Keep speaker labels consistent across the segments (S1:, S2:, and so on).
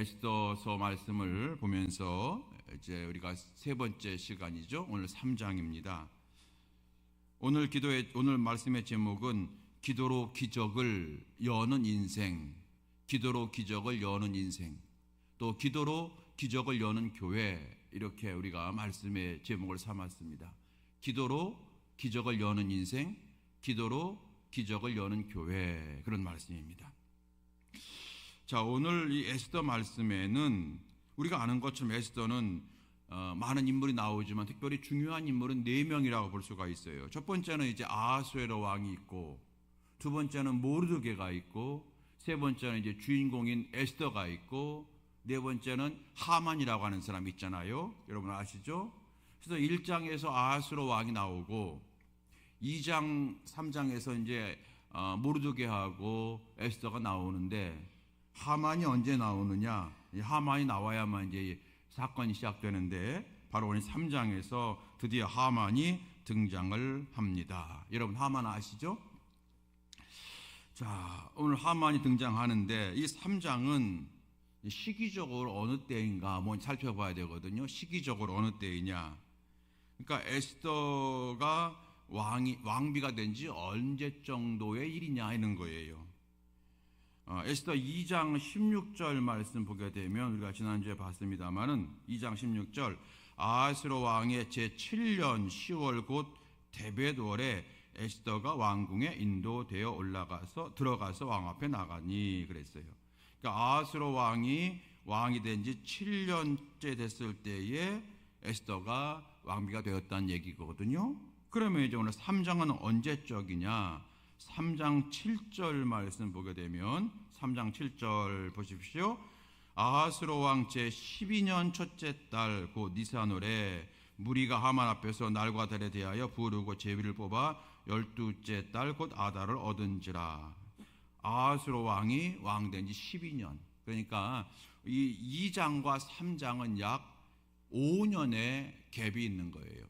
S1: 에스더서 말씀을 보면서 이제 우리가 세 번째 시간이죠. 오늘 3장입니다. 오늘 말씀의 제목은 기도로 기적을 여는 인생, 기도로 기적을 여는 인생, 또 기도로 기적을 여는 교회, 이렇게 우리가 말씀의 제목을 삼았습니다. 기도로 기적을 여는 인생, 기도로 기적을 여는 교회, 그런 말씀입니다. 자, 오늘 이 에스더 말씀에는 우리가 아는 것처럼 에스더는 많은 인물이 나오지만 특별히 중요한 인물은 4명이라고 볼 수가 있어요. 첫 번째는 이제 아하수에로 왕이 있고, 두 번째는 모르드게가 있고, 세 번째는 이제 주인공인 에스더가 있고, 네 번째는 하만이라고 하는 사람이 있잖아요. 여러분 아시죠? 그래서 1장에서 아하수에로 왕이 나오고 2장, 3장에서 이제 모르드게하고 에스더가 나오는데, 하만이 언제 나오느냐? 하만이 나와야만 이제 사건이 시작되는데, 바로 오늘 3장에서 드디어 하만이 등장을 합니다. 여러분 하만 아시죠? 자, 오늘 하만이 등장하는데 이 3장은 시기적으로 어느 때인가 한번 살펴봐야 되거든요. 시기적으로 어느 때이냐? 그러니까 에스더가 왕비가 된 지 언제 정도의 일이냐 하는 거예요. 에스더 2장 16절 말씀 보게 되면 우리가 지난주에 봤습니다마는 2장 16절, 아하스로 왕의 제7년 10월 곧 데벳월에 에스더가 왕궁에 인도되어 들어가서 왕 앞에 나가니 그랬어요. 그러니까 아하스로 왕이 된 지 7년째 됐을 때에 에스더가 왕비가 되었다는 얘기거든요. 그러면 이제 오늘 3장은 언제적이냐? 3장 7절 말씀 보게 되면 3장 7절 보십시오. 아하스로 왕 제12년 첫째 달 곧 니산월에 무리가 하만 앞에서 날과 달에 대하여 부르고 제비를 뽑아 12째 달 곧 아달을 얻은지라. 아하스로 왕이 왕된 지 12년, 그러니까 이 2장과 3장은 약 5년의 갭이 있는 거예요.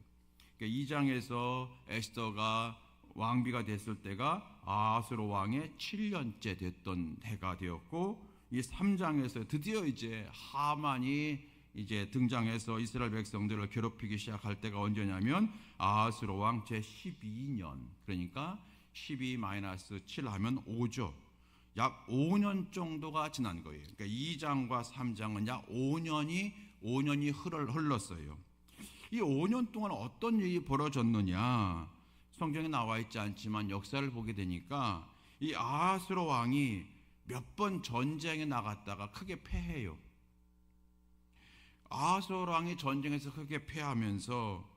S1: 그러니까 2장에서 에스더가 왕비가 됐을 때가 아하스로 왕의 7년째 됐던 해가 되었고, 이 3장에서 드디어 이제 하만이 이제 등장해서 이스라엘 백성들을 괴롭히기 시작할 때가 언제냐면 아하스로 왕 제12년, 그러니까 12-7 하면 5죠. 약 5년 정도가 지난 거예요. 그러니까 2장과 3장은 약 5년이 흘렀어요. 이 5년 동안 어떤 일이 벌어졌느냐? 성경에 나와 있지 않지만 역사를 보게 되니까 이 아하스로 왕이 몇 번 전쟁에 나갔다가 크게 패해요. 아하스로 왕이 전쟁에서 크게 패하면서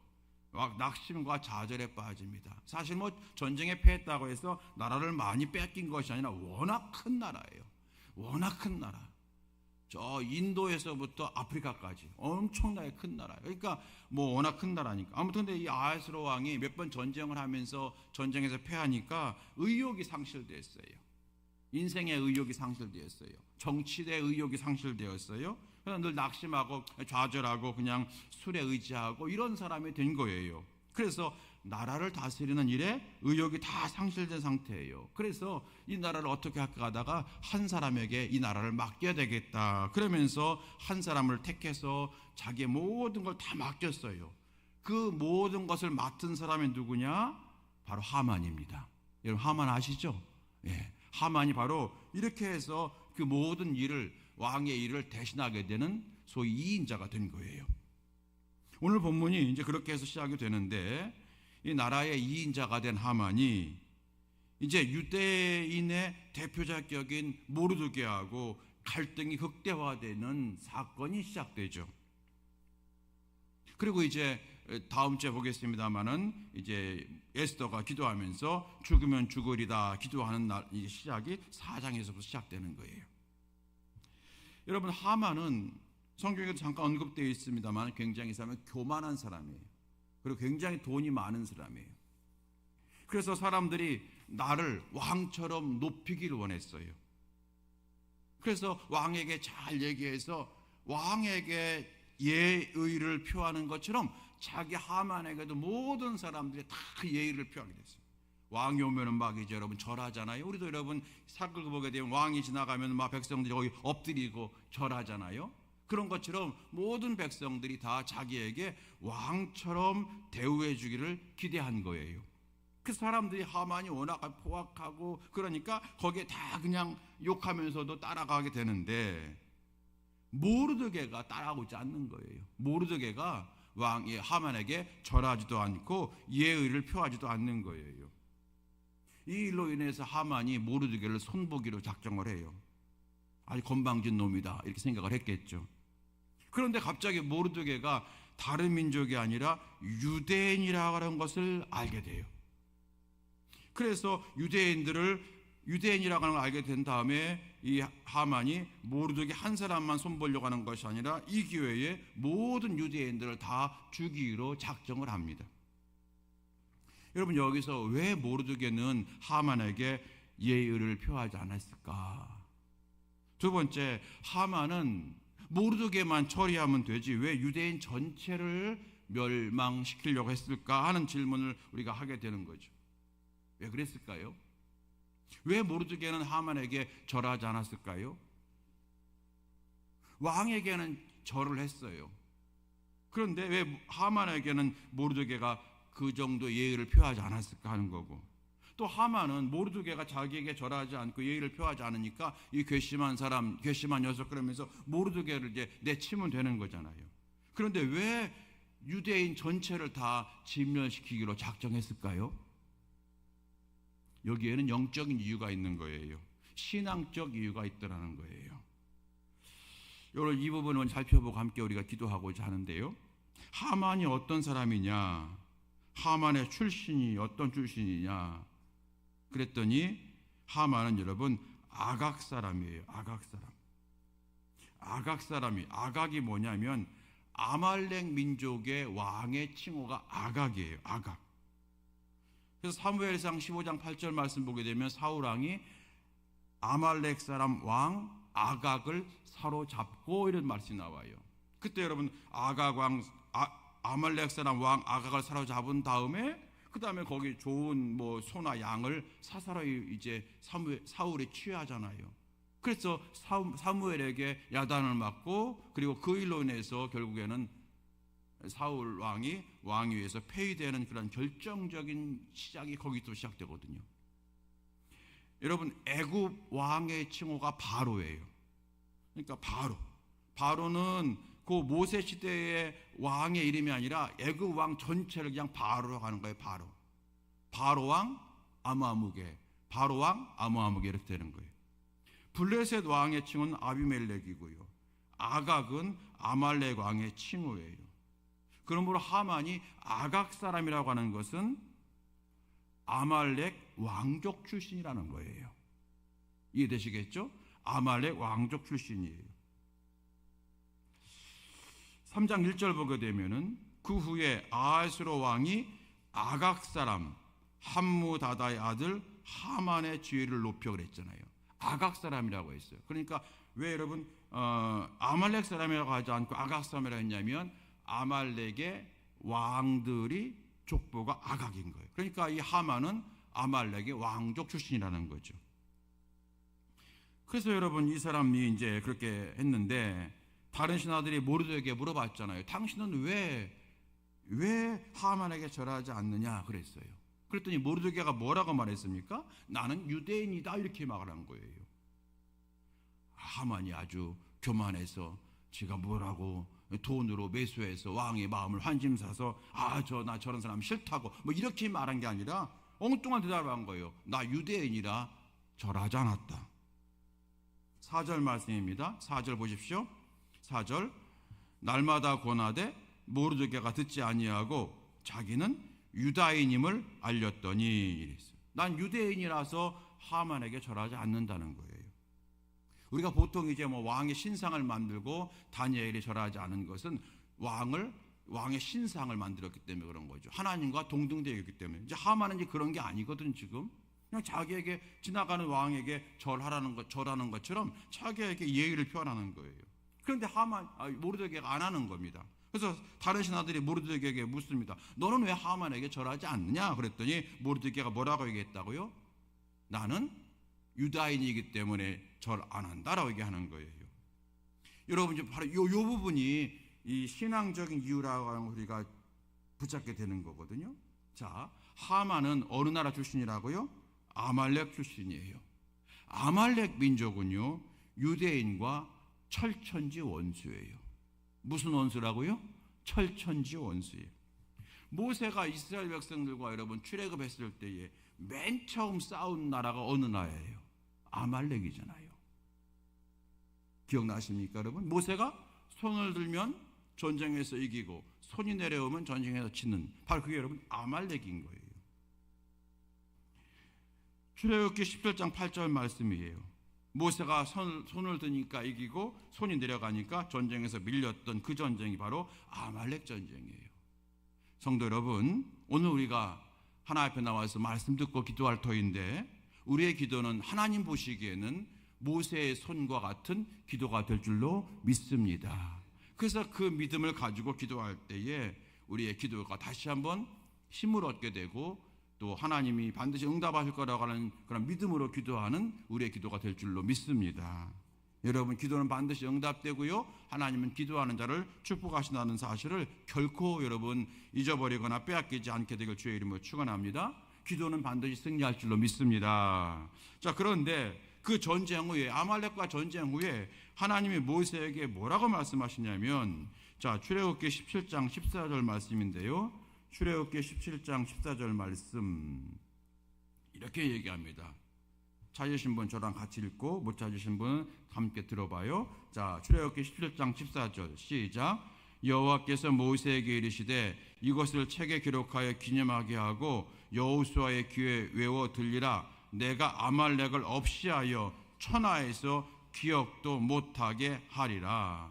S1: 막 낙심과 좌절에 빠집니다. 사실 뭐 전쟁에 패했다고 해서 나라를 많이 뺏긴 것이 아니라 워낙 큰 나라예요. 워낙 큰 나라. 저 인도에서부터 아프리카까지 엄청나게 큰 나라예요. 그러니까 뭐 워낙 큰 나라니까. 아무튼 근데 이 아하스로 왕이 몇 번 전쟁을 하면서 전쟁에서 패하니까 의욕이 상실됐어요. 인생의 의욕이 상실되었어요. 정치의 의욕이 상실되었어요. 그래서 늘 낙심하고 좌절하고 그냥 술에 의지하고 이런 사람이 된 거예요. 그래서 나라를 다스리는 일에 의욕이 다 상실된 상태예요. 그래서 이 나라를 어떻게 할까 하다가 한 사람에게 이 나라를 맡겨야 되겠다. 그러면서 한 사람을 택해서 자기의 모든 걸 다 맡겼어요. 그 모든 것을 맡은 사람이 누구냐? 바로 하만입니다. 여러분 하만 아시죠? 예. 하만이 바로 이렇게 해서 그 모든 일을, 왕의 일을 대신하게 되는 소위 2인자가 된 거예요. 오늘 본문이 이제 그렇게 해서 시작이 되는데, 이 나라의 2인자가 된 하만이 이제 유대인의 대표자격인 모르드게하고 갈등이 극대화되는 사건이 시작되죠. 그리고 이제 다음 주에 보겠습니다만은 이제 에스더가 기도하면서 죽으면 죽으리다 기도하는 이 시작이 4장에서부터 시작되는 거예요. 여러분 하만은 성경에도 잠깐 언급되어 있습니다만 굉장히 교만한 사람이에요. 그리고 굉장히 돈이 많은 사람이에요. 그래서 사람들이 나를 왕처럼 높이기를 원했어요. 그래서 왕에게 잘 얘기해서 왕에게 예의를 표하는 것처럼 자기 하만에게도 모든 사람들이 다 예의를 표하게 됐어요. 왕이 오면은 막 이제 여러분 절하잖아요. 우리도 여러분 사극을 보게 되면 왕이 지나가면 막 백성들이 거기 엎드리고 절하잖아요. 그런 것처럼 모든 백성들이 다 자기에게 왕처럼 대우해 주기를 기대한 거예요. 그 사람들이 하만이 워낙 포악하고 그러니까 거기에 다 그냥 욕하면서도 따라가게 되는데 모르드게가 따라오지 않는 거예요. 모르드게가 왕이 하만에게 절하지도 않고 예의를 표하지도 않는 거예요. 이 일로 인해서 하만이 모르드게를 손보기로 작정을 해요. 아주 건방진 놈이다 이렇게 생각을 했겠죠. 그런데 갑자기 모르드게가 다른 민족이 아니라 유대인이라고 하는 것을 알게 돼요. 그래서 유대인이라고 하는 걸 알게 된 다음에 이 하만이 모르드게 한 사람만 손보려고 하는 것이 아니라 이 기회에 모든 유대인들을 다 죽이기로 작정을 합니다. 여러분, 여기서 왜 모르드게는 하만에게 예의를 표하지 않았을까? 두 번째, 하만은 모르드게만 처리하면 되지 왜 유대인 전체를 멸망시키려고 했을까 하는 질문을 우리가 하게 되는 거죠. 왜 그랬을까요? 왜 모르드게는 하만에게 절하지 않았을까요? 왕에게는 절을 했어요. 그런데 왜 하만에게는 모르드게가 그 정도 예의를 표하지 않았을까 하는 거고, 또 하만은 모르드게가 자기에게 절하지 않고 예의를 표하지 않으니까 이 괘씸한 사람, 괘씸한 녀석 그러면서 모르드게를 이제 내치면 되는 거잖아요. 그런데 왜 유대인 전체를 다 진멸시키기로 작정했을까요? 여기에는 영적인 이유가 있는 거예요. 신앙적 이유가 있더라는 거예요. 여러분, 이 부분은 살펴보고 함께 우리가 기도하고자 하는데요. 하만이 어떤 사람이냐, 하만의 출신이 어떤 출신이냐 그랬더니 하만은 여러분 아각 사람이에요. 아각 사람이, 아각이 뭐냐면 아말렉 민족의 왕의 칭호가 아각이에요. 아각. 그래서 사무엘상 15장 8절 말씀 보게 되면 사울왕이 아말렉 사람 왕 아각을 사로잡고 이런 말씀이 나와요. 그때 여러분 아말렉 사람 왕 아각을 사로잡은 다음에 그 다음에 거기 좋은 뭐 소나 양을 사사로이 이제 사울이 취하잖아요. 그래서 사무엘에게 야단을 맞고 그리고 그 일로 인해서 결국에는 사울 왕이 왕위에서 폐위되는 그런 결정적인 시작이 거기서 시작되거든요. 여러분, 애굽 왕의 칭호가 바로예요. 그러니까 바로는 그 모세 시대의 왕의 이름이 아니라 애굽 왕 전체를 그냥 바로라고 하는 거예요. 바로 왕 아무아무게, 바로 왕 아무아무게 이렇게 되는 거예요. 블레셋 왕의 칭호는 아비멜렉이고요. 아각은 아말렉 왕의 칭호예요. 그러므로 하만이 아각 사람이라고 하는 것은 아말렉 왕족 출신이라는 거예요. 이해되시겠죠? 아말렉 왕족 출신이에요. 3장 1절 보게 되면은 그 후에 아하스로 왕이 아각 사람 함무다다의 아들 하만의 지위를 높여 그랬잖아요. 아각 사람이라고 했어요. 그러니까 왜 여러분 아말렉 사람이라고 하지 않고 아각 사람이라고 했냐면 아말렉의 왕들이 족보가 아각인 거예요. 그러니까 이 하만은 아말렉의 왕족 출신이라는 거죠. 그래서 여러분 이 사람이 이제 그렇게 했는데 다른 신하들이 모르드게에게 물어봤잖아요. 당신은 왜 하만에게 절하지 않느냐 그랬어요. 그랬더니 모르드게가 뭐라고 말했습니까? 나는 유대인이다 이렇게 말을 한 거예요. 하만이 아주 교만해서 지가 뭐라고 돈으로 매수해서 왕의 마음을 환심사서 나 저런 사람 싫다고 뭐 이렇게 말한 게 아니라 엉뚱한 대답을 한 거예요. 나 유대인이라 절하지 않았다. 4절 말씀입니다. 4절 보십시오. 4절 날마다 권하되 모르드게가 듣지 아니하고 자기는 유다인임을 알렸더니 이랬어요. 난 유대인이라서 하만에게 절하지 않는다는 거예요. 우리가 보통 이제 뭐 왕의 신상을 만들고 다니엘이 절하지 않은 것은 왕의 신상을 만들었기 때문에 그런 거죠. 하나님과 동등되어 있기 때문에. 이제 하만은 이제 그런 게 아니거든. 지금 그냥 자기에게 지나가는 왕에게 절하는 것처럼 자기에게 예의를 표현하는 거예요. 그런데 모르드게가 안 하는 겁니다. 그래서 다른 신하들이 모르드게에게 묻습니다. 너는 왜 하만에게 절하지 않느냐? 그랬더니 모르드게가 뭐라고 얘기했다고요? 나는 유다인이기 때문에 절 안 한다라고 얘기하는 거예요. 여러분, 이제 바로 이 부분이 이 신앙적인 이유라고 하는 걸 우리가 붙잡게 되는 거거든요. 자, 하만은 어느 나라 출신이라고요? 아말렉 출신이에요. 아말렉 민족은요, 유대인과 철천지 원수예요. 무슨 원수라고요? 철천지 원수예요. 모세가 이스라엘 백성들과 여러분 출애굽했을 때에 맨 처음 싸운 나라가 어느 나라예요? 아말렉이잖아요. 기억나십니까, 여러분? 모세가 손을 들면 전쟁에서 이기고 손이 내려오면 전쟁에서 치는, 바로 그게 여러분 아말렉인 거예요. 출애굽기 17장 8절 말씀이에요. 모세가 손을 드니까 이기고 손이 내려가니까 전쟁에서 밀렸던 그 전쟁이 바로 아말렉 전쟁이에요. 성도 여러분, 오늘 우리가 하나님 앞에 나와서 말씀 듣고 기도할 터인데, 우리의 기도는 하나님 보시기에는 모세의 손과 같은 기도가 될 줄로 믿습니다. 그래서 그 믿음을 가지고 기도할 때에 우리의 기도가 다시 한번 힘을 얻게 되고, 또 하나님이 반드시 응답하실 거라고 하는 그런 믿음으로 기도하는 우리의 기도가 될 줄로 믿습니다. 여러분, 기도는 반드시 응답되고요, 하나님은 기도하는 자를 축복하신다는 사실을 결코 여러분 잊어버리거나 빼앗기지 않게 되길 주의 이름으로 축원합니다. 기도는 반드시 승리할 줄로 믿습니다. 자, 그런데 그 전쟁 후에, 아말렉과 전쟁 후에 하나님이 모세에게 뭐라고 말씀하시냐면, 자, 출애굽기 17장 14절 말씀인데요. 출애굽기 17장 14절 말씀 이렇게 얘기합니다. 찾으신 분 저랑 같이 읽고 못 찾으신 분은 함께 들어봐요. 자, 출애굽기 17장 14절 시작. 여호와께서 모세에게 이르시되 이것을 책에 기록하여 기념하게 하고 여호수아의 귀에 외워 들리라. 내가 아말렉을 없이하여 천하에서 기억도 못하게 하리라.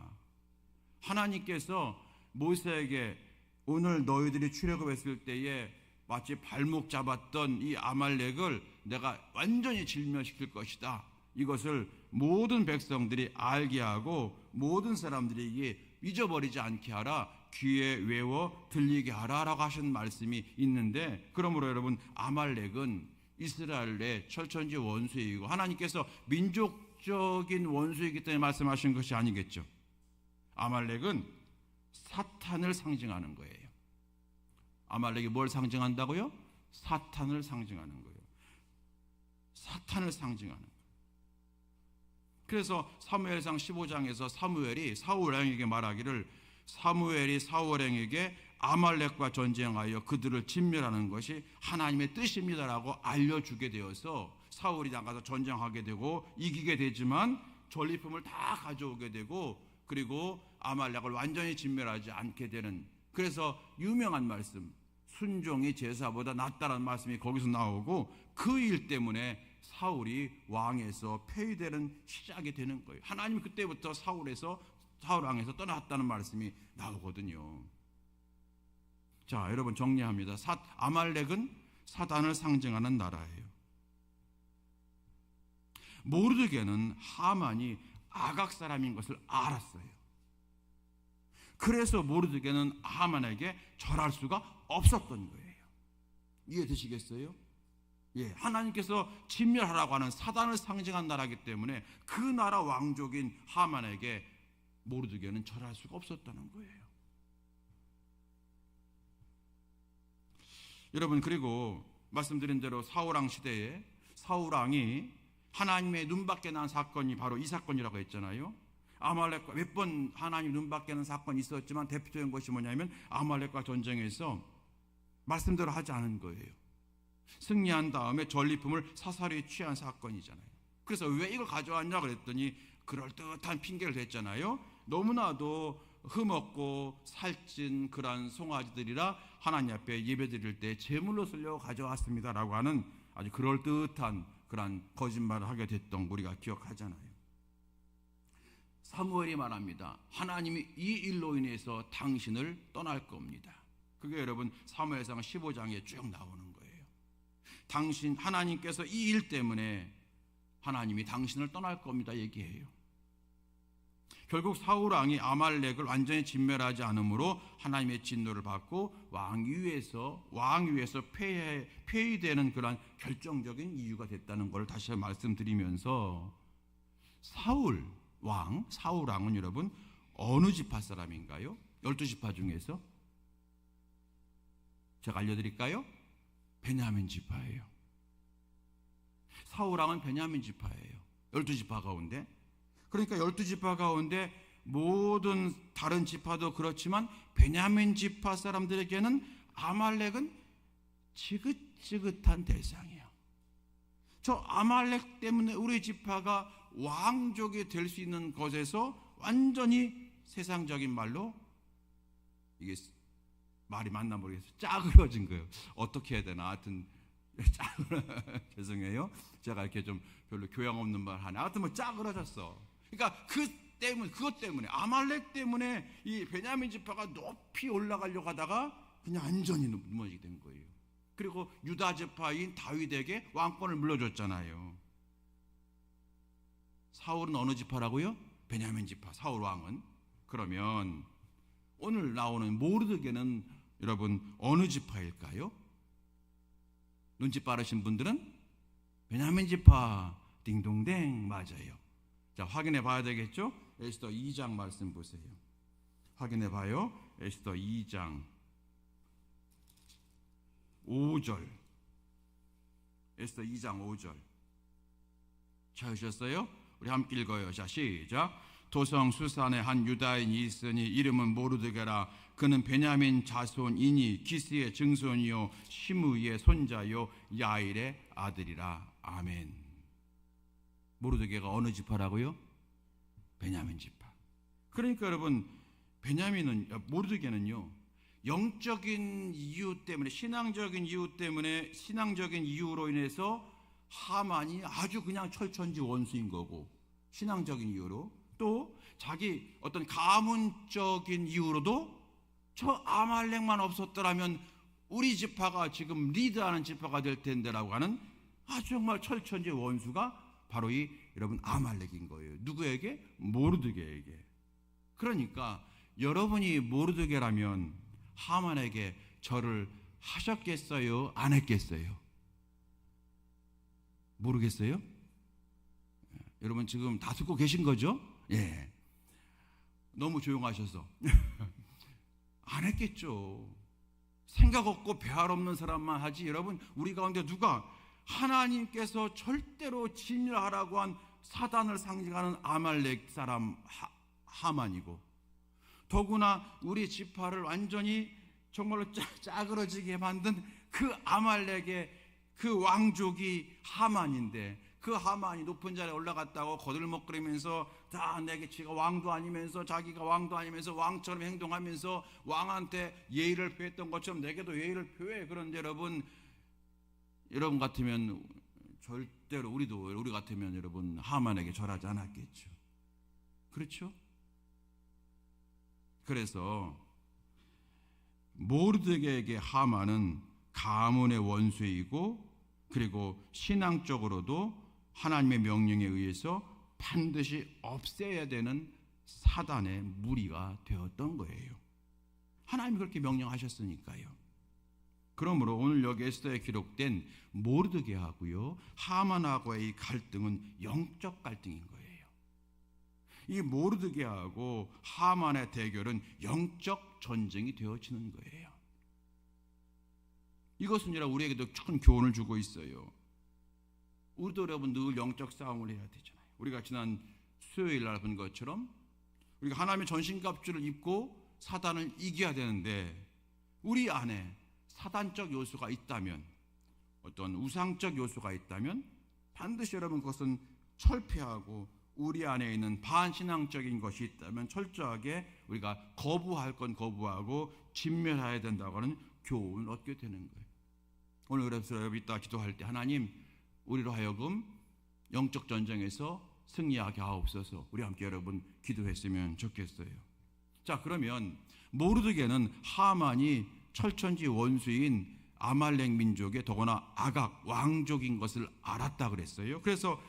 S1: 하나님께서 모세에게 오늘 너희들이 출애굽했을 때에 마치 발목 잡았던 이 아말렉을 내가 완전히 진멸시킬 것이다. 이것을 모든 백성들이 알게 하고 모든 사람들에게 잊어버리지 않게 하라. 귀에 외워 들리게 하라라고 하신 말씀이 있는데, 그러므로 여러분, 아말렉은 이스라엘의 철천지 원수이고 하나님께서 민족적인 원수이기 때문에 말씀하신 것이 아니겠죠. 아말렉은 사탄을 상징하는 거예요. 아말렉이 뭘 상징한다고요? 사탄을 상징하는 거예요. 사탄을 상징하는 거예요. 그래서 사무엘상 15장에서 사무엘이 사울 왕에게 말하기를, 사무엘이 사울 왕에게 아말렉과 전쟁하여 그들을 진멸하는 것이 하나님의 뜻입니다라고 알려주게 되어서 사울이 나가서 전쟁하게 되고 이기게 되지만 전리품을 다 가져오게 되고, 그리고 아말렉을 완전히 진멸하지 않게 되는, 그래서 유명한 말씀, 순종이 제사보다 낫다라는 말씀이 거기서 나오고, 그 일 때문에 사울이 왕에서 폐위되는 시작이 되는 거예요. 하나님이 그때부터 사울 왕에서 떠났다는 말씀이 나오거든요. 자, 여러분 정리합니다. 아말렉은 사단을 상징하는 나라예요. 모르드게는 하만이 아각 사람인 것을 알았어요. 그래서 모르드게는 하만에게 절할 수가 없었던 거예요. 이해되시겠어요? 예, 하나님께서 진멸하라고 하는 사단을 상징한 나라이기 때문에 그 나라 왕족인 하만에게 모르드게는 절할 수가 없었다는 거예요. 여러분, 그리고 말씀드린 대로 사울왕 시대에 사울왕이 하나님의 눈밖에 난 사건이 바로 이 사건이라고 했잖아요. 아말렉과 몇 번 하나님 눈밖에 난 사건이 있었지만 대표적인 것이 뭐냐면 아말렉과 전쟁에서 말씀대로 하지 않은 거예요. 승리한 다음에 전리품을 사사리 취한 사건이잖아요. 그래서 왜 이걸 가져왔냐 그랬더니 그럴듯한 핑계를 댔잖아요. 너무나도 흠없고 살찐 그러한 송아지들이라 하나님 앞에 예배드릴 때 제물로 쓰려고 가져왔습니다라고 하는 아주 그럴듯한 그러한 거짓말을 하게 됐던 우리가 기억하잖아요. 사무엘이 말합니다. 하나님이 이 일로 인해서 당신을 떠날 겁니다. 그게 여러분 사무엘상 15장에 쭉 나오는 거예요. 하나님께서 이 일 때문에 하나님이 당신을 떠날 겁니다 얘기해요. 결국 사울 왕이 아말렉을 완전히 진멸하지 않으므로 하나님의 진노를 받고 왕위에서 폐위되는 그러한 결정적인 이유가 됐다는 걸 다시 말씀드리면서 사울 왕은 여러분 어느 지파 사람인가요? 12지파 중에서 제가 알려드릴까요? 베냐민 지파예요. 사울 왕은 베냐민 지파예요. 12지파 가운데. 그러니까 12지파 가운데 모든 다른 지파도 그렇지만 베냐민 지파 사람들에게는 아말렉은 지긋지긋한 대상이에요. 저 아말렉 때문에 우리 지파가 왕족이 될 수 있는 것에서 완전히 세상적인 말로 이게 말이 맞나 모르겠어요. 짜그러진 거예요. 어떻게 해야 되나 하여튼 죄송해요. 제가 이렇게 좀 별로 교양 없는 말 하네. 하여튼 뭐 짜그러졌어. 그러니까 그것 때문에 아말렉 때문에 이 베냐민 지파가 높이 올라가려고 하다가 그냥 완전히 무너지게 된 거예요. 그리고 유다 지파인 다윗에게 왕권을 물려줬잖아요. 사울은 어느 지파라고요? 베냐민 지파. 사울 왕은. 그러면 오늘 나오는 모르드게는 여러분 어느 지파일까요? 눈치 빠르신 분들은 베냐민 지파. 딩동댕 맞아요. 자, 확인해 봐야 되겠죠? 에스더 2장 말씀 보세요. 확인해 봐요. 에스더 2장 5절. 에스더 2장 5절. 찾으셨어요? 우리 함께 읽어요. 자, 시작. 도성 수산에 한 유다인이 있으니 이름은 모르드게라. 그는 베냐민 자손이니 기스의 증손이요 시므이의 손자요 야일의 아들이라. 아멘. 모르드게가 어느 지파라고요? 베냐민 지파. 그러니까 여러분 모르드게는요 영적인 이유 때문에 신앙적인 이유로 인해서 하만이 아주 그냥 철천지 원수인 거고, 신앙적인 이유로 또 자기 어떤 가문적인 이유로도 저 아말렉만 없었더라면 우리 지파가 지금 리드하는 지파가 될 텐데라고 하는 아주 정말 철천지 원수가 바로 이 여러분 아말렉인 거예요. 누구에게? 모르드게에게. 그러니까 여러분이 모르드게라면 하만에게 절을 하셨겠어요? 안 했겠어요? 모르겠어요? 여러분 지금 다 듣고 계신 거죠? 예. 너무 조용하셔서 안 했겠죠. 생각 없고 배알 없는 사람만 하지. 여러분 우리 가운데 누가 하나님께서 절대로 진멸하라고 한 사단을 상징하는 아말렉 사람 하만이고, 더구나 우리 지파를 완전히 정말로 짜그러지게 만든 그 아말렉의 그 왕족이 하만인데, 그 하만이 높은 자리에 올라갔다고 거들먹거리면서 다 내게 지가 왕도 아니면서 자기가 왕도 아니면서 왕처럼 행동하면서 왕한테 예의를 표했던 것처럼 내게도 예의를 표해. 그런데 여러분 같으면 절대로 우리 같으면 여러분 하만에게 절하지 않았겠죠. 그렇죠? 그래서 모르드게에게 하만은 가문의 원수이고, 그리고 신앙적으로도 하나님의 명령에 의해서 반드시 없애야 되는 사단의 무리가 되었던 거예요. 하나님이 그렇게 명령하셨으니까요. 그러므로 오늘 여기 에스더에 기록된 모르드게하고요 하만하고의 이 갈등은 영적 갈등인 거예요. 이 모르드게하고 하만의 대결은 영적 전쟁이 되어지는 거예요. 이것은 우리에게도 큰 교훈을 주고 있어요. 우리도 여러분 늘 영적 싸움을 해야 되잖아요. 우리가 지난 수요일 날 본 것처럼 우리가 하나님의 전신갑주를 입고 사단을 이겨야 되는데, 우리 안에 사단적 요소가 있다면, 어떤 우상적 요소가 있다면 반드시 여러분 그것은 철폐하고, 우리 안에 있는 반신앙적인 것이 있다면 철저하게 우리가 거부할 건 거부하고 진멸해야 된다고 하는 교훈을 얻게 되는 거예요. 오늘 그래서 여러분 이따 기도할 때 하나님 우리로 하여금 영적 전쟁에서 승리하게 하옵소서, 우리 함께 여러분 기도했으면 좋겠어요. 자, 그러면 모르드게는 하만이 철천지 원수인 아말렉 민족의 더구나 아각 왕족인 것을 알았다 그랬어요. 그래서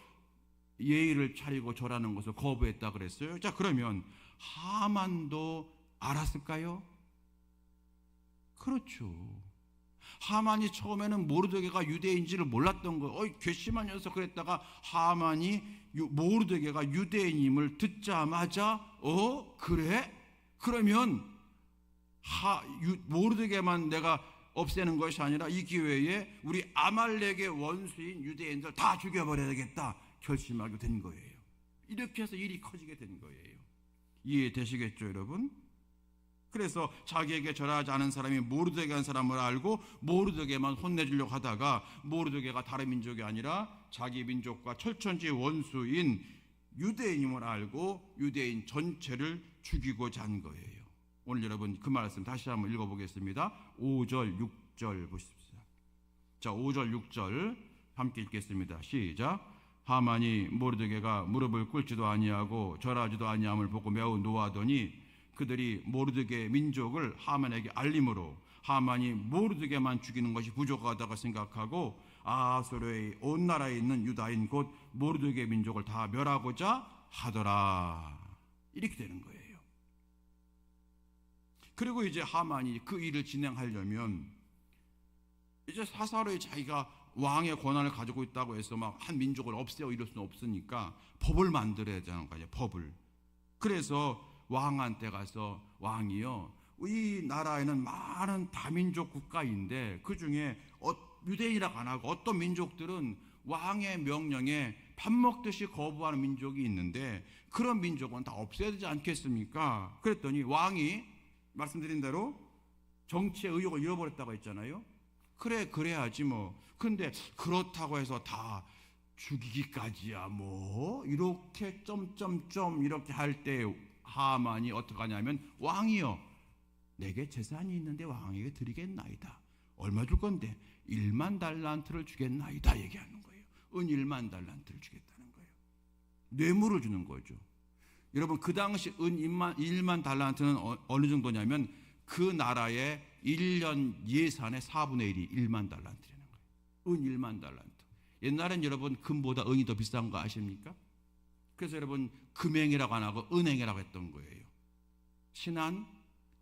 S1: 예의를 차리고 절하는 것을 거부했다 그랬어요. 자, 그러면 하만도 알았을까요? 그렇죠. 하만이 처음에는 모르드게가 유대인지를 몰랐던 거예요. 괘씸한 녀석 그랬다가 하만이 모르드게가 유대인임을 듣자마자 그래? 그러면 모르드게만 내가 없애는 것이 아니라 이 기회에 우리 아말렉의 원수인 유대인들 다 죽여버려야겠다 결심하게 된 거예요. 이렇게 해서 일이 커지게 된 거예요. 이해되시겠죠, 여러분? 그래서 자기에게 절하지 않은 사람이 모르드게라는 사람을 알고 모르드게만 혼내주려고 하다가 모르드게가 다른 민족이 아니라 자기 민족과 철천지 원수인 유대인임을 알고 유대인 전체를 죽이고자 한 거예요. 오늘 여러분 그 말씀 다시 한번 읽어보겠습니다. 5절 6절 보십시오. 자, 5절 6절 함께 읽겠습니다. 시작. 하만이 모르드게가 무릎을 꿇지도 아니하고 절하지도 아니함을 보고 매우 노하더니 그들이 모르드게 민족을 하만에게 알림으로 하만이 모르드게만 죽이는 것이 부족하다고 생각하고 아하수르의 온 나라에 있는 유다인 곧 모르드게 민족을 다 멸하고자 하더라. 이렇게 되는 거예요. 그리고 이제 하만이 그 일을 진행하려면 이제 사사로이 자기가 왕의 권한을 가지고 있다고 해서 막 한 민족을 없애고 이럴 수는 없으니까 법을 만들어야 되는 거예요. 법을. 그래서 왕한테 가서 왕이요, 이 나라에는 많은 다민족 국가인데 그 중에 유대인이라고 안 하고 어떤 민족들은 왕의 명령에 밥 먹듯이 거부하는 민족이 있는데 그런 민족은 다 없애야 되지 않겠습니까? 그랬더니 왕이 말씀드린 대로 정치의 의욕을 잃어버렸다고 했잖아요. 그래, 그래야지 뭐. 근데 그렇다고 해서 다 죽이기까지야 뭐 이렇게 점점점 이렇게 할 때 하만이 어떻게 하냐면 왕이여, 내게 재산이 있는데 왕에게 드리겠나이다. 얼마 줄 건데? 1만 달란트를 주겠나이다 얘기하는 거예요. 은 1만 달란트를 주겠다는 거예요. 뇌물을 주는 거죠. 여러분 그 당시 은 1만 달란트는 어느 정도냐면 그 나라의 1년 예산의 4분의 1이 1만 달란트라는 거예요. 은 1만 달란트. 옛날엔 여러분 금보다 은이 더 비싼 거 아십니까? 그래서 여러분 금행이라고 안 하고 은행이라고 했던 거예요. 신한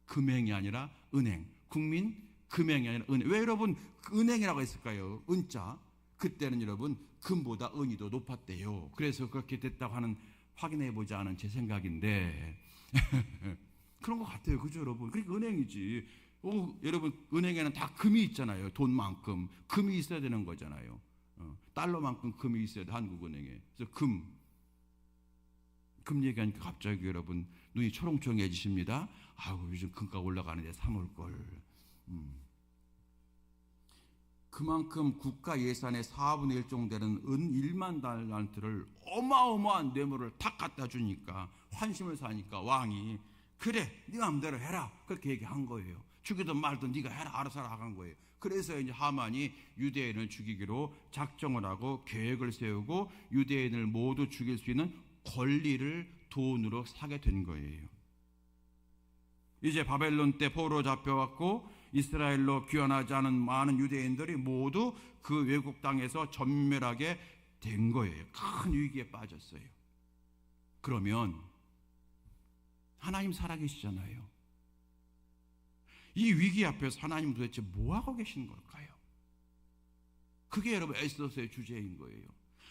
S1: 금행이 아니라 은행, 국민 금행이 아니라 은행. 왜 여러분 은행이라고 했을까요? 은자. 그때는 여러분 금보다 은이 더 높았대요. 그래서 그렇게 됐다고 하는 확인해 보지 않은 제 생각인데 그런 것 같아요. 그죠 여러분? 그러니까 은행이지. 여러분 은행에는 다 금이 있잖아요. 돈만큼 금이 있어야 되는 거잖아요. 달러만큼 금이 있어야 돼, 한국은행에. 그래서 금 얘기하니까 갑자기 여러분 눈이 초롱초롱해지십니다. 아우 요즘 금가 올라가는데 사물걸. 그만큼 국가 예산의 4분의 1 정도 되는 은 1만 달란트를 어마어마한 뇌물을 탁 갖다 주니까 환심을 사니까 왕이 그래 네 마음대로 해라 그렇게 얘기한 거예요. 죽이든 말든 네가 해라 알아서 하라 한 거예요. 그래서 이제 하만이 유대인을 죽이기로 작정을 하고 계획을 세우고 유대인을 모두 죽일 수 있는 권리를 돈으로 사게 된 거예요. 이제 바벨론 때 포로로 잡혀왔고 이스라엘로 귀환하지 않은 많은 유대인들이 모두 그 외국 땅에서 전멸하게 된 거예요. 큰 위기에 빠졌어요. 그러면 하나님 살아계시잖아요. 이 위기 앞에서 하나님 도대체 뭐하고 계신 걸까요? 그게 여러분 에스더서의 주제인 거예요.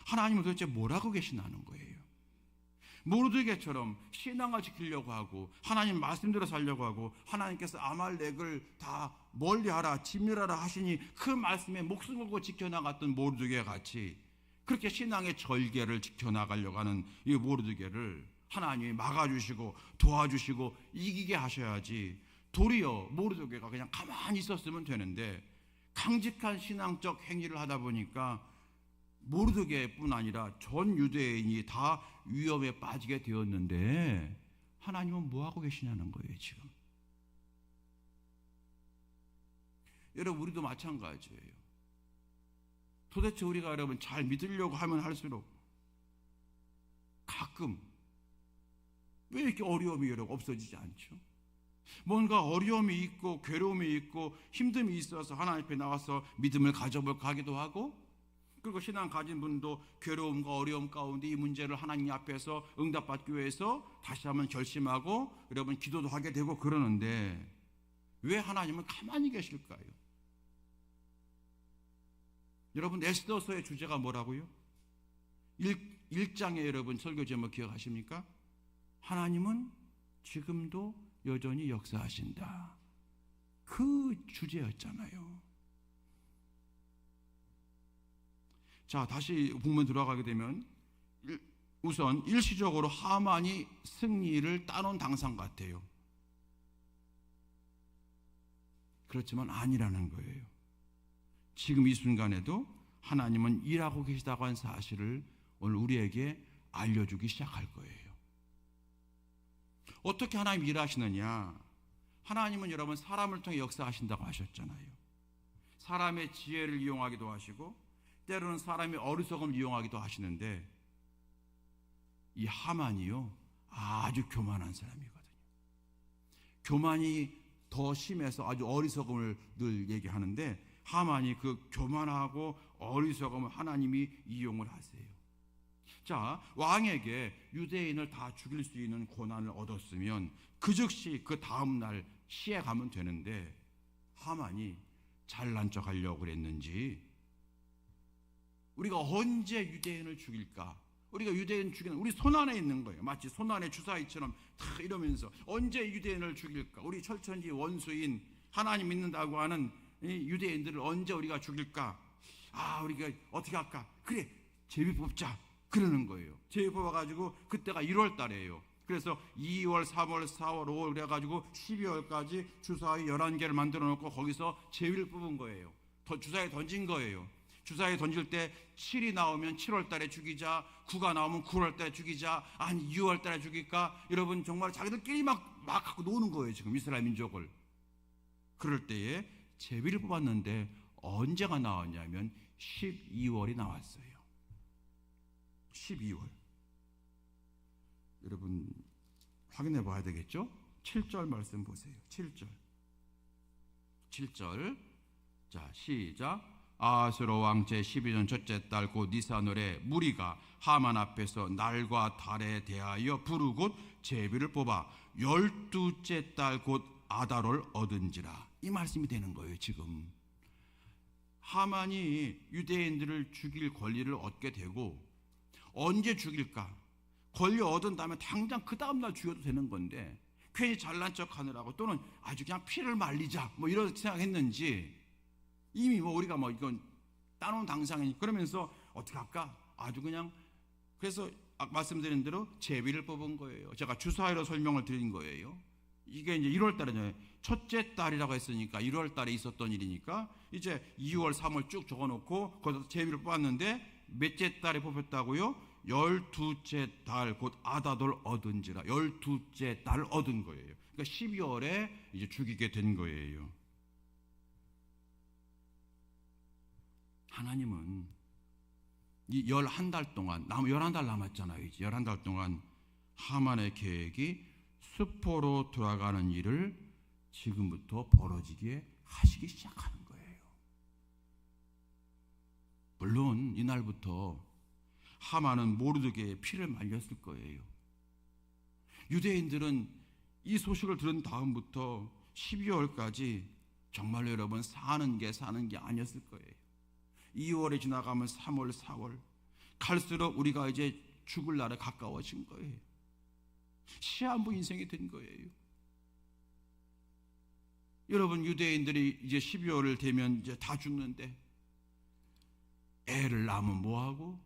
S1: 하나님은 도대체 뭐라고 계시나는 거예요. 모르드게처럼 신앙을 지키려고 하고 하나님 말씀대로 살려고 하고 하나님께서 아말렉을 다 멀리하라 진멸하라 하시니 그 말씀에 목숨 걸고 지켜나갔던 모르드게 같이 그렇게 신앙의 절개를 지켜나가려고 하는 이 모르드게를 하나님이 막아주시고 도와주시고 이기게 하셔야지, 도리어 모르드게가 그냥 가만히 있었으면 되는데 강직한 신앙적 행위를 하다 보니까 모르드게뿐 아니라 전 유대인이 다 위험에 빠지게 되었는데 하나님은 뭐하고 계시냐는 거예요. 지금 여러분 우리도 마찬가지예요. 도대체 우리가 여러분 잘 믿으려고 하면 할수록 가끔 왜 이렇게 어려움이 여러분 없어지지 않죠? 뭔가 어려움이 있고 괴로움이 있고 힘듦이 있어서 하나님 앞에 나와서 믿음을 가져볼까 하기도 하고 그리고 신앙 가진 분도 괴로움과 어려움 가운데 이 문제를 하나님 앞에서 응답받기 위해서 다시 한번 결심하고 여러분 기도도 하게 되고 그러는데 왜 하나님은 가만히 계실까요? 여러분 에스더서의 주제가 뭐라고요? 1장에 여러분 설교 제목 기억하십니까? 하나님은 지금도 여전히 역사하신다. 그 주제였잖아요. 자, 다시 본문 들어가게 되면 우선 일시적으로 하만이 승리를 따놓은 당상 같아요. 그렇지만 아니라는 거예요. 지금 이 순간에도 하나님은 일하고 계시다고 한 사실을 오늘 우리에게 알려주기 시작할 거예요. 어떻게 하나님이 일하시느냐? 하나님은 여러분 사람을 통해 역사하신다고 하셨잖아요. 사람의 지혜를 이용하기도 하시고 때로는 사람의 어리석음을 이용하기도 하시는데 이 하만이요 아주 교만한 사람이거든요. 교만이 더 심해서 아주 어리석음을 늘 얘기하는데 하만이 그 교만하고 어리석음을 하나님이 이용을 하세요. 자, 왕에게 유대인을 다 죽일 수 있는 권한을 얻었으면 그 즉시 그 다음날 시에 가면 되는데 하만이 잘난 척 하려고 그랬는지 우리가 언제 유대인을 죽일까? 우리가 유대인 죽이는 우리 손안에 있는 거예요. 마치 손안에 주사위처럼 다 이러면서 언제 유대인을 죽일까? 우리 철천지 원수인 하나님 믿는다고 하는 유대인들을 언제 우리가 죽일까? 우리가 어떻게 할까? 그래, 제비 뽑자. 그러는 거예요. 제비 뽑아가지고 그때가 1월 달이에요. 그래서 2월, 3월, 4월, 5월 그래가지고 12월까지 주사위 11개를 만들어 놓고 거기서 제비를 뽑은 거예요. 주사위에 던진 거예요. 주사위에 던질 때 7이 나오면 7월 달에 죽이자, 9가 나오면 9월 달에 죽이자, 아니 6월 달에 죽일까? 여러분 정말 자기들끼리 막 갖고 노는 거예요. 지금 이스라엘 민족을. 그럴 때에 제비를 뽑았는데 언제가 나왔냐면 12월이 나왔어요. 12월. 여러분 확인해 봐야 되겠죠? 7절 말씀 보세요. 7절. 자, 시작. 아하스로 왕 제12년 첫째 달 곧 니산월에 무리가 하만 앞에서 날과 달에 대하여 부르고 제비를 뽑아 12째 달 곧 아달을 얻은지라. 이 말씀이 되는 거예요. 지금 하만이 유대인들을 죽일 권리를 얻게 되고 언제 죽일까? 권리 얻은 다음에 당장 그 다음날 죽여도 되는 건데 괜히 잘난 척하느라고 또는 아주 그냥 피를 말리자 뭐 이런 생각했는지 이미 우리가 이건 따놓은 당상이니 그러면서 어떻게 할까? 아주 그냥 그래서 말씀드린 대로 제비를 뽑은 거예요. 제가 주사위로 설명을 드린 거예요. 이게 이제 1월 달이잖아요. 첫째 달이라고 했으니까 1월 달에 있었던 일이니까 이제 2월, 3월 쭉 적어놓고 거기서 제비를 뽑았는데 몇째 달에 뽑혔다고요? 12째 달 곧 아다돌 얻은지라. 12째 달 얻은 거예요. 그러니까 12월에 이제 죽이게 된 거예요. 하나님은 이 11달 동안 11달 남았잖아요. 이제 11달 동안 하만의 계획이 수포로 돌아가는 일을 지금부터 벌어지게 하시기 시작하는 거예요. 물론 이날부터 하만은 모르드게의 피를 말렸을 거예요. 유대인들은 이 소식을 들은 다음부터 12월까지 정말로 여러분 사는 게 아니었을 거예요. 2월에 지나가면 3월, 4월 갈수록 우리가 이제 죽을 날에 가까워진 거예요. 시한부 인생이 된 거예요. 여러분 유대인들이 이제 12월을 되면 이제 다 죽는데 애를 낳으면 뭐하고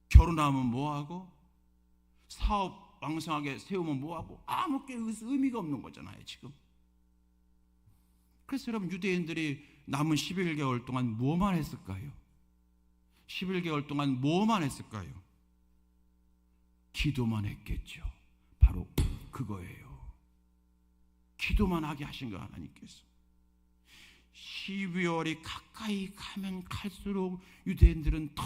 S1: 결혼하면 뭐하고 사업 왕성하게 세우면 뭐하고 아무 의미가 없는 거잖아요 지금. 그래서 여러분 유대인들이 남은 11개월 동안 뭐만 했을까요? 11개월 동안 뭐만 했을까요? 기도만 했겠죠. 바로 그거예요. 기도만 하게 하신 거 하나님께서. 12월이 가까이 가면 갈수록 유대인들은 더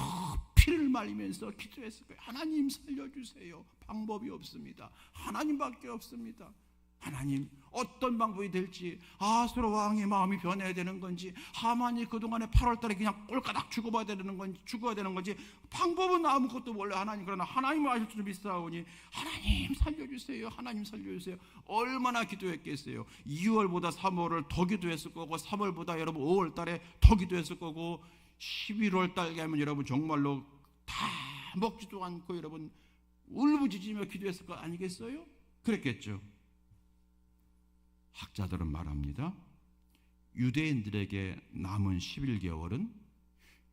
S1: 피를 말리면서 기도했을 거예요. 하나님 살려주세요. 방법이 없습니다. 하나님밖에 없습니다. 하나님, 어떤 방법이 될지, 아수르 왕의 마음이 변해야 되는 건지, 하만이 그동안에 8월 달에 그냥 꼴까닥 죽어야 되는 건지 방법은 아무것도 몰라 하나님. 그러나 하나님을 아실 줄 믿사오니 하나님 살려주세요, 하나님 살려주세요. 얼마나 기도했겠어요. 2월보다 3월을 더 기도했을 거고, 3월보다 여러분 5월 달에 더 기도했을 거고, 11월 달에 하면 여러분 정말로 다 먹지도 않고 여러분 울부짖으며 기도했을 거 아니겠어요? 그랬겠죠. 학자들은 말합니다. 유대인들에게 남은 11개월은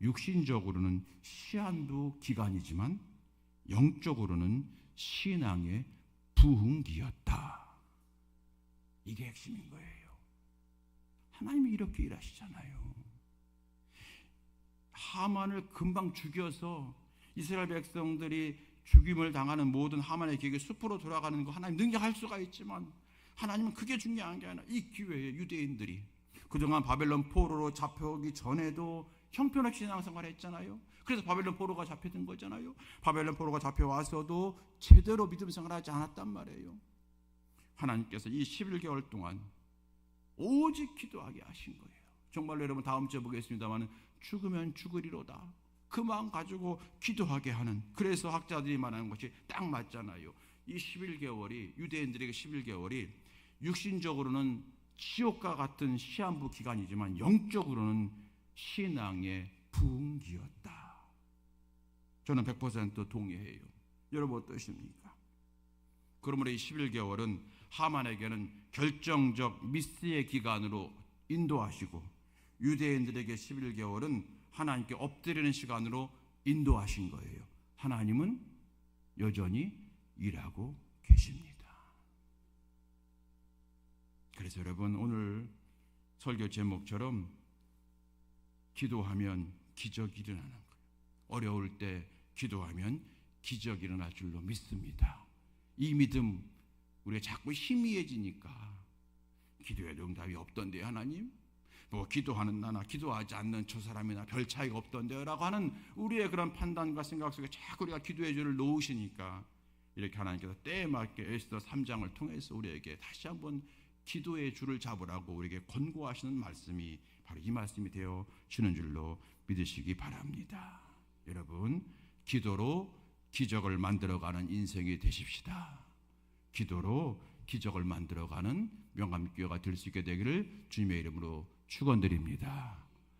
S1: 육신적으로는 시한부 기간이지만 영적으로는 신앙의 부흥기였다. 이게 핵심인 거예요. 하나님이 이렇게 일하시잖아요. 하만을 금방 죽여서 이스라엘 백성들이 죽임을 당하는 모든 하만의 계획이 숲으로 돌아가는 거 하나님 능력할 수가 있지만, 하나님은 그게 중요한 게 아니라 이 기회에 유대인들이 그동안 바벨론 포로로 잡혀오기 전에도 형편없이 신앙생활을 했잖아요. 그래서 바벨론 포로가 잡혀든 거잖아요. 바벨론 포로가 잡혀와서도 제대로 믿음 생활하지 않았단 말이에요. 하나님께서 이 11개월 동안 오직 기도하게 하신 거예요. 정말로 여러분 다음 주에 보겠습니다만, 죽으면 죽으리로다, 그 마음 가지고 기도하게 하는, 그래서 학자들이 말하는 것이 딱 맞잖아요. 이 11개월이 유대인들에게 11개월이 육신적으로는 지옥과 같은 시한부 기간이지만 영적으로는 신앙의 부흥기였다. 저는 100% 동의해요. 여러분 어떠십니까? 그러므로 이 11개월은 하만에게는 결정적 미스의 기간으로 인도하시고, 유대인들에게 11개월은 하나님께 엎드리는 시간으로 인도하신 거예요. 하나님은 여전히 일하고 계십니다. 그래서 여러분, 오늘 설교 제목처럼 기도하면 기적이 일어나는 거예요. 어려울 때 기도하면 기적이 일어날 줄로 믿습니다. 이 믿음, 우리가 자꾸 희미해지니까 기도에도 응답이 없던데 하나님, 뭐 기도하는 나나 기도하지 않는 저 사람이나 별 차이가 없던데요 라고 하는 우리의 그런 판단과 생각 속에 자꾸 우리가 기도의 줄을 놓으시니까, 이렇게 하나님께서 때에 맞게 에스더 3장을 통해서 우리에게 다시 한번 기도의 줄을 잡으라고 우리에게 권고하시는 말씀이 바로 이 말씀이 되어지는 줄로 믿으시기 바랍니다. 여러분, 기도로 기적을 만들어가는 인생이 되십시다. 기도로 기적을 만들어가는 명함교회가 될 수 있게 되기를 주님의 이름으로 축원드립니다.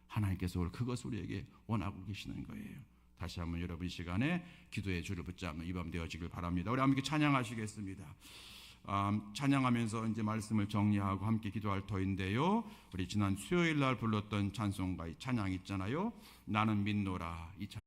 S1: 하나님께서 오늘 그것을 우리에게 원하고 계시는 거예요. 다시 한번 여러분 이 시간에 기도의 줄을 붙잡는 이 밤 되어지길 바랍니다. 우리 함께 찬양하시겠습니다. 찬양하면서 이제 말씀을 정리하고 함께 기도할 터인데요. 우리 지난 수요일 날 불렀던 찬송가, 이 찬양 있잖아요. 나는 믿노라. 이 찬양